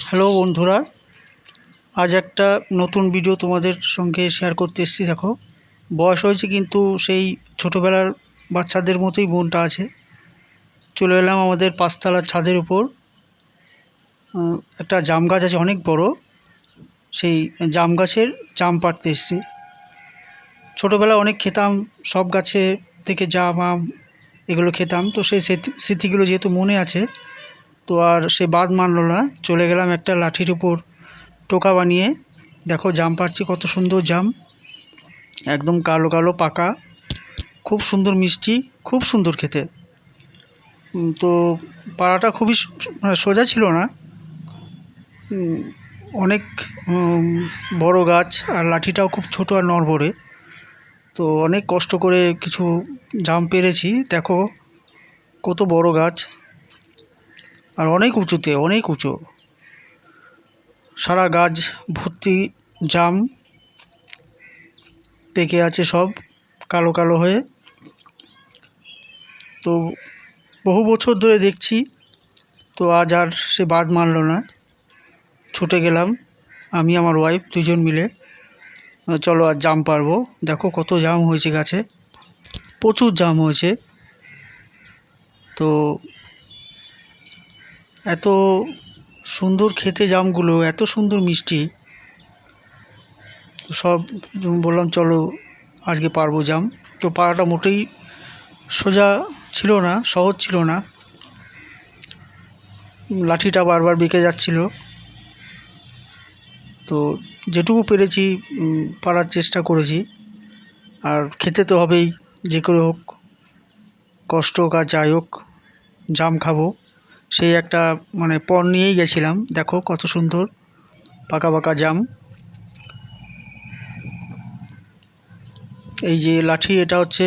Hello বন্ধুরা, আজ একটা নতুন ভিডিও তোমাদের সঙ্গে শেয়ার করতে এসেছি। দেখো, বয়স হয়েছে কিন্তু সেই ছোটোবেলার বাচ্চাদের মতোই মনটা আছে। চলে এলাম আমাদের পাঁচতলার ছাদের উপর। একটা জাম গাছ আছে অনেক বড়, সেই জাম গাছের জাম পাড়তে এসেছি। ছোটোবেলায় অনেক খেতাম, সব গাছে থেকে জাম আম এগুলো খেতাম, তো সেই স্মৃতিগুলো যেহেতু মনে আছে, তো আর সে বাদ মানলো না। চলে গেলাম একটা লাঠির উপর টোকা বানিয়ে। দেখো জাম পাড়ছি, কত সুন্দর জাম, একদম কালো কালো পাকা, খুব সুন্দর মিষ্টি, খুব সুন্দর খেতে। তো পাড়াটা খুবই মানে সোজা ছিল না, অনেক বড় গাছ, আর লাঠিটাও খুব ছোট আর নড়বড়ে। তো অনেক কষ্ট করে কিছু জাম পেরেছি। দেখো কত বড় গাছ, আর অনেক উঁচুতে, অনেক উঁচু, সারা গাছ ভর্তি জাম পেকে আছে, সব কালো কালো হয়ে। তো বহু বছর ধরে দেখছি, তো আজ আর সে বাদ মানলো না। ছুটে গেলাম আমি আমার ওয়াইফ দুজন মিলে, চলো আজ জাম পারবো। দেখো কত জাম হয়েছে গাছে, প্রচুর জাম হয়েছে। তো এত সুন্দর খেতে জামগুলো, এত সুন্দর মিষ্টি, সব বললাম চলো আজকে পারবো জাম। তো পাড়াটা মোটেই সোজা ছিল না, সহজ ছিল না, লাঠিটা বারবার বেঁকে যাচ্ছিল। তো যেটুকু পেরেছি পারার চেষ্টা করেছি। আর খেতে তো হবেই, যে করে হোক, কষ্ট হোক আর যাই হোক, জাম খাবো, সেই একটা মানে পণ নিয়েই গেছিলাম। দেখো কত সুন্দর পাকা পাকা জাম। এই যে লাঠি, এটা হচ্ছে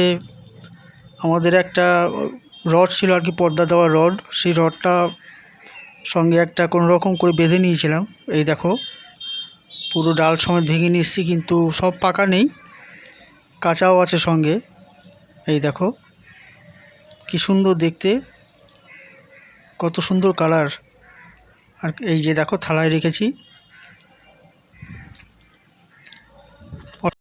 আমাদের একটা রড ছিল আর কি, পর্দা দেওয়া রড। সেই রডটা সঙ্গে একটা কোনো রকম করে বেঁধে নিয়েছিলাম। এই দেখো পুরো ডাল সমেত ভেঙে নিয়ে এসেছি, কিন্তু সব পাকা নেই, কাঁচাও আছে সঙ্গে। এই দেখো কি সুন্দর দেখতে, কত সুন্দর কালার। আর এই যে দেখো থালায় রেখেছি,